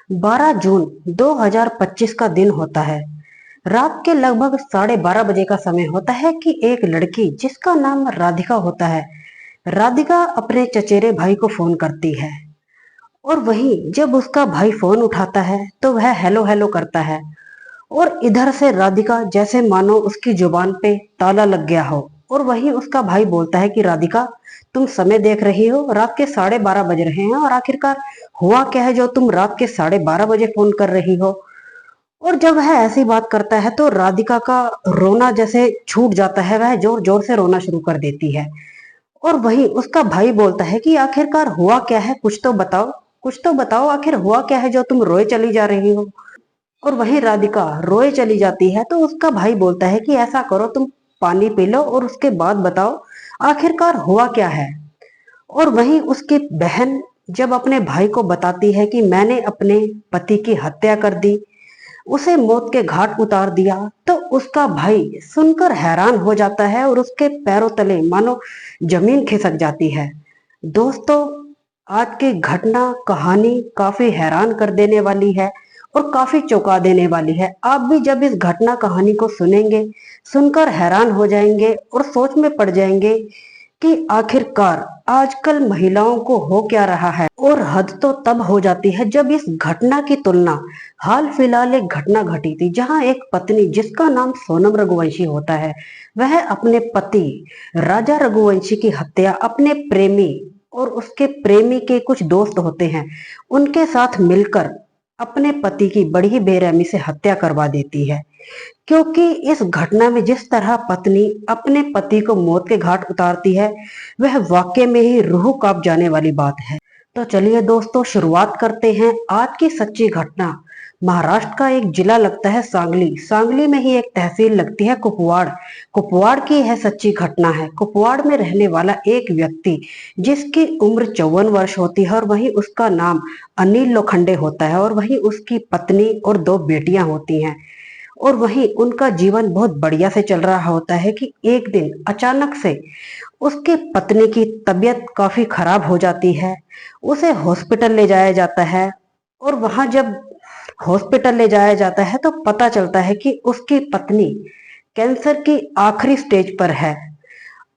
12 जून 2025 का दिन होता है। रात के लगभग 12:30 बजे का समय होता है कि एक लड़की जिसका नाम राधिका होता है, राधिका अपने चचेरे भाई को फोन करती है। और वहीं जब उसका भाई फोन उठाता है तो वह हेलो हेलो करता है। और इधर से राधिका जैसे मानो उसकी जुबान पे ताला लग गया हो। और वहीं उसका भाई बोलता है कि राधिका, तुम समय देख रही हो, रात के 12:30 बज रहे हैं और आखिरकार हुआ क्या है जो तुम रात के 12:30 बजे फोन कर रही हो। और जब वह ऐसी बात करता है तो राधिका का रोना जैसे छूट जाता है, वह जोर जोर से रोना शुरू कर देती है। और वहीं उसका भाई बोलता है कि आखिरकार हुआ क्या है, कुछ तो बताओ, कुछ तो बताओ, आखिर हुआ क्या है जो तुम रोए चली जा रही हो। और वहीं राधिका रोए चली जाती है तो उसका भाई बोलता है कि ऐसा करो, तुम पानी पी लो और उसके बाद बताओ आखिरकार हुआ क्या है। और वहीं उसकी बहन जब अपने भाई को बताती है कि मैंने अपने पति की हत्या कर दी, उसे मौत के घाट उतार दिया, तो उसका भाई सुनकर हैरान हो जाता है और उसके पैरों तले मानो जमीन खिसक जाती है। दोस्तों, आज की घटना कहानी काफी हैरान कर देने वाली है और काफी चौंका देने वाली है। आप भी जब इस घटना कहानी को सुनेंगे, सुनकर हैरान हो जाएंगे और सोच में पड़ जाएंगे कि आखिरकार आजकल महिलाओं को हो क्या रहा है। और हद तो तब हो जाती है जब इस घटना की तुलना हाल फिलहाल एक घटना घटी थी, जहां एक पत्नी जिसका नाम सोनम रघुवंशी होता है, वह अपने पति राजा रघुवंशी की हत्या अपने प्रेमी और उसके प्रेमी के कुछ दोस्त होते हैं उनके साथ मिलकर अपने पति की बड़ी बेरहमी से हत्या करवा देती है। क्योंकि इस घटना में जिस तरह पत्नी अपने पति को मौत के घाट उतारती है, वह वाकई में ही रूह कांप जाने वाली बात है। तो चलिए दोस्तों, शुरुआत करते हैं आज की सच्ची घटना। महाराष्ट्र का एक जिला लगता है सांगली, सांगली में ही एक तहसील लगती है कुपवाड़। कुपवाड़ की यह सच्ची घटना है। कुपवाड़ में रहने वाला एक व्यक्ति जिसकी उम्र 54 वर्ष होती है और वही उसका नाम अनिल लोखंडे होता है, और वही उसकी पत्नी और 2 बेटियां होती हैं। और वहीं उनका जीवन बहुत बढ़िया से चल रहा होता है कि एक दिन अचानक से उसकी पत्नी की तबीयत काफी खराब हो जाती है। उसे हॉस्पिटल ले जाया जाता है। और वहां जब हॉस्पिटल ले जाया जाता है तो पता चलता है कि उसकी पत्नी कैंसर की आखिरी स्टेज पर है।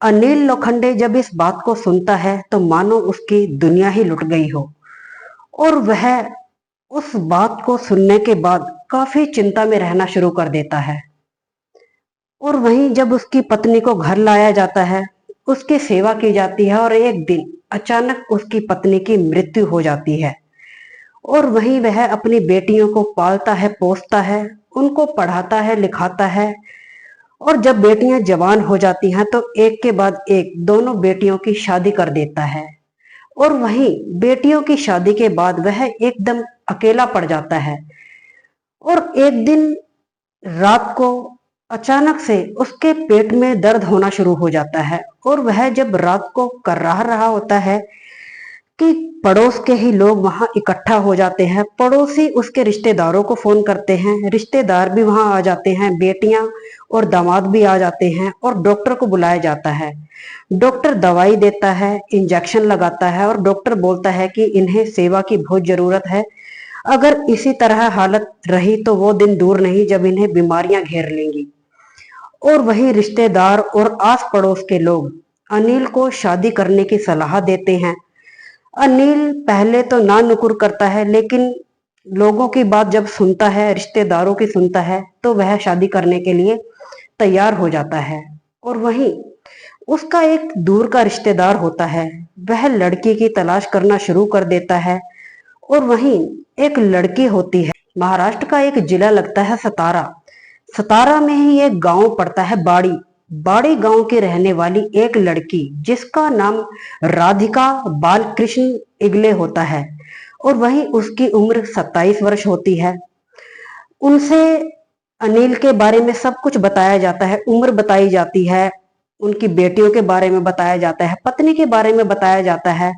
अनिल लोखंडे जब इस बात को सुनता है तो मानो उसकी दुनिया ही लुट गई हो। और वह उस बात को सुनने के बाद काफी चिंता में रहना शुरू कर देता है। और वहीं जब उसकी पत्नी को घर लाया जाता है, उसकी सेवा की जाती है, और एक दिन अचानक उसकी पत्नी की मृत्यु हो जाती है। और वहीं वह अपनी बेटियों को पालता है, पोसता है, उनको पढ़ाता है, लिखाता है। और जब बेटियां जवान हो जाती हैं तो एक के बाद एक दोनों बेटियों की शादी कर देता है। और वहीं बेटियों की शादी के बाद वह एकदम अकेला पड़ जाता है। और एक दिन रात को अचानक से उसके पेट में दर्द होना शुरू हो जाता है। और वह जब रात को कर्राह रहा होता है कि पड़ोस के ही लोग वहां इकट्ठा हो जाते हैं, पड़ोसी उसके रिश्तेदारों को फोन करते हैं, रिश्तेदार भी वहां आ जाते हैं, बेटियां और दामाद भी आ जाते हैं, और डॉक्टर को बुलाया जाता है। डॉक्टर दवाई देता है, इंजेक्शन लगाता है, और डॉक्टर बोलता है कि इन्हें सेवा की बहुत जरूरत है। अगर इसी तरह हालत रही तो वो दिन दूर नहीं जब इन्हें बीमारियां घेर लेंगी। और वहीं रिश्तेदार और आस पड़ोस के लोग अनिल को शादी करने की सलाह देते हैं। अनिल पहले तो ना नुकुर करता है, लेकिन लोगों की बात जब सुनता है, रिश्तेदारों की सुनता है, तो वह शादी करने के लिए तैयार हो जाता है। और वहीं उसका एक दूर का रिश्तेदार होता है, वह लड़की की तलाश करना शुरू कर देता है। और वहीं एक लड़की होती है। महाराष्ट्र का एक जिला लगता है सतारा, सतारा में ही एक गांव पड़ता है बाड़ी। बाड़ी गांव की रहने वाली एक लड़की जिसका नाम राधिका बालकृष्ण इगले होता है, और वहीं उसकी उम्र 27 वर्ष होती है। उनसे अनिल के बारे में सब कुछ बताया जाता है, उम्र बताई जाती है, उनकी बेटियों के बारे में बताया जाता है, पत्नी के बारे में बताया जाता है।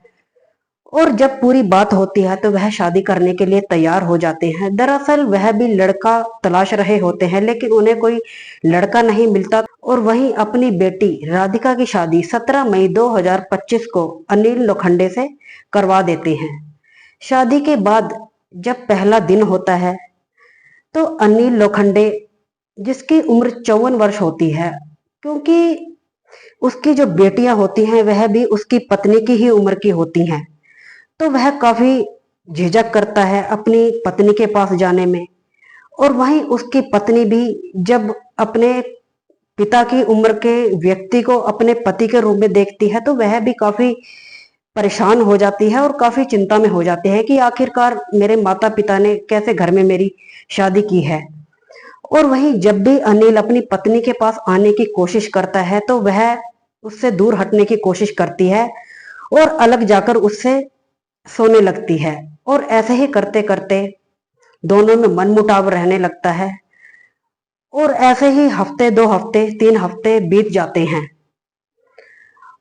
और जब पूरी बात होती है तो वह शादी करने के लिए तैयार हो जाते हैं। दरअसल वह भी लड़का तलाश रहे होते हैं, लेकिन उन्हें कोई लड़का नहीं मिलता। और वहीं अपनी बेटी राधिका की शादी 17 मई 2025 को अनिल लोखंडे से करवा देते हैं। शादी के बाद जब पहला दिन होता है तो अनिल लोखंडे, जिसकी उम्र 54 वर्ष होती है, क्योंकि उसकी जो बेटियां होती हैं वह भी उसकी पत्नी की ही उम्र की होती हैं, तो वह काफी झिझक करता है अपनी पत्नी के पास जाने में। और वहीं उसकी पत्नी भी जब अपने पिता की उम्र के व्यक्ति को अपने पति के रूप में देखती है तो वह भी काफी परेशान हो जाती है और काफी चिंता में हो जाती है कि आखिरकार मेरे माता पिता ने कैसे घर में मेरी शादी की है। और वहीं जब भी अनिल अपनी पत्नी के पास आने की कोशिश करता है तो वह उससे दूर हटने की कोशिश करती है और अलग जाकर उससे सोने लगती है। और ऐसे ही करते करते दोनों में मनमुटाव रहने लगता है। और ऐसे ही हफ्ते, 2 हफ्ते, 3 हफ्ते बीत जाते हैं।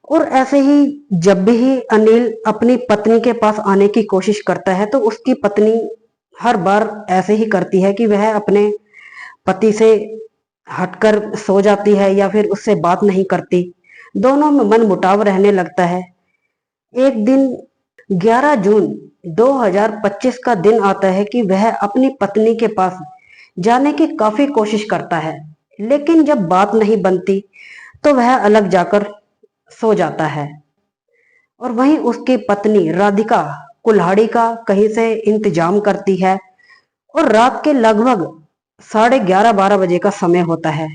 और ऐसे ही जब भी अनिल अपनी पत्नी के पास आने की कोशिश करता है तो उसकी पत्नी हर बार ऐसे ही करती है कि वह अपने पति से हटकर सो जाती है या फिर उससे बात नहीं करती। दोनों में मनमुटाव रहने लगता है। एक दिन 11 जून 2025 का दिन आता है कि वह अपनी पत्नी के पास जाने की काफी कोशिश करता है, लेकिन जब बात नहीं बनती तो वह अलग जाकर सो जाता है। और वहीं उसकी पत्नी राधिका कुल्हाड़ी का कहीं से इंतजाम करती है और रात के लगभग 11:30-12 बजे का समय होता है।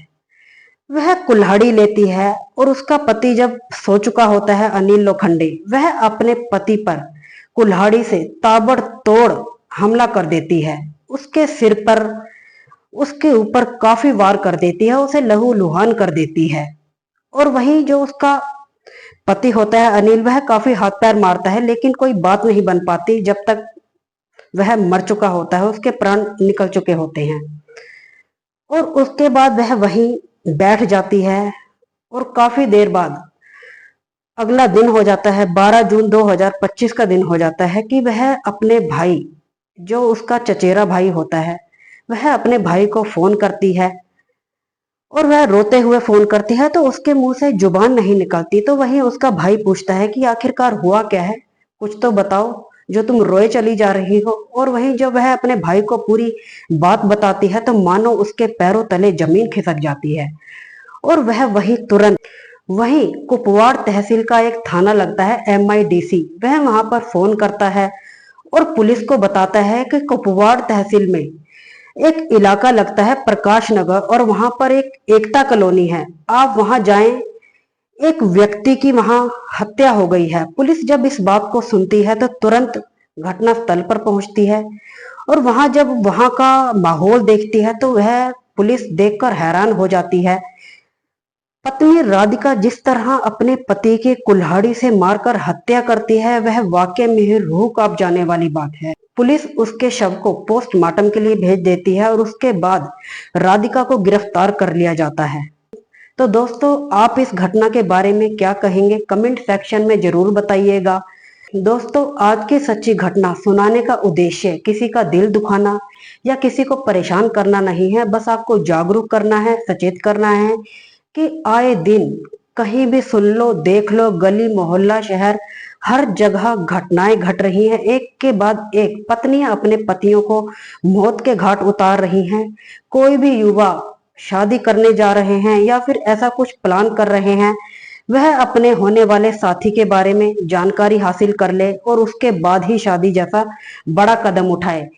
वह कुल्हाड़ी लेती है और उसका पति जब सो चुका होता है अनिल लोखंडे, वह अपने पति पर कुल्हाड़ी से ताबड़तोड़ हमला कर देती है। उसके सिर पर, उसके ऊपर काफी वार कर देती है, उसे लहूलुहान कर देती है। और वहीं जो उसका पति होता है अनिल, वह काफी हाथ पैर मारता है, लेकिन कोई बात नहीं बन पाती जब तक वह मर चुका होता है, उसके प्राण निकल चुके होते हैं। और उसके बाद वह वहीं बैठ जाती है। और काफी देर बाद अगला दिन हो जाता है, 12 जून 2025 का दिन हो जाता है कि वह अपने भाई, जो उसका चचेरा भाई होता है, वह अपने भाई को फोन करती है। और वह रोते हुए फोन करती है तो उसके मुंह से जुबान नहीं निकलती। तो वहीं उसका भाई पूछता है कि आखिरकार हुआ क्या है, कुछ तो बताओ जो तुम रोए चली जा रही हो। और वहीं जब वह अपने भाई को पूरी बात बताती है तो मानो उसके पैरों तले जमीन खिसक जाती है। और वह वही तुरंत, वहीं कुपवाड़ तहसील का एक थाना लगता है MIDC, वह वहां पर फोन करता है और पुलिस को बताता है कि कुपवाड़ तहसील में एक इलाका लगता है प्रकाश नगर और वहां पर एक एकता कॉलोनी है, आप वहां जाएं, एक व्यक्ति की वहां हत्या हो गई है। पुलिस जब इस बात को सुनती है तो तुरंत घटना स्थल पर पहुंचती है। और वहां जब वहां का माहौल देखती है तो वह पुलिस देखकर हैरान हो जाती है। पत्नी राधिका जिस तरह अपने पति की कुल्हाड़ी से मारकर हत्या करती है, वह वाकई में ही रूह कांप जाने वाली बात है। पुलिस उसके शव को पोस्टमार्टम के लिए भेज देती है और उसके बाद राधिका को गिरफ्तार कर लिया जाता है। तो दोस्तों, आप इस घटना के बारे में क्या कहेंगे, कमेंट सेक्शन में जरूर बताइएगा। दोस्तों, आज की सच्ची घटना सुनाने का उद्देश्य किसी का दिल दुखाना या किसी को परेशान करना नहीं है, बस आपको जागरूक करना है, सचेत करना है कि आए दिन कहीं भी सुन लो, देख लो, गली मोहल्ला शहर हर जगह घटनाएं घट रही हैं। एक के बाद एक पत्नियां अपने पतियों को मौत के घाट उतार रही हैं। कोई भी युवा शादी करने जा रहे हैं या फिर ऐसा कुछ प्लान कर रहे हैं, वह अपने होने वाले साथी के बारे में जानकारी हासिल कर ले और उसके बाद ही शादी जैसा बड़ा कदम उठाए,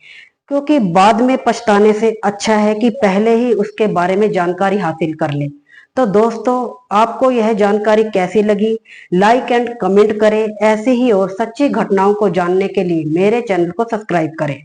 क्योंकि बाद में पछताने से अच्छा है कि पहले ही उसके बारे में जानकारी हासिल कर ले। तो दोस्तों, आपको यह जानकारी कैसी लगी, लाइक एंड कमेंट करें। ऐसे ही और सच्ची घटनाओं को जानने के लिए मेरे चैनल को सब्सक्राइब करें।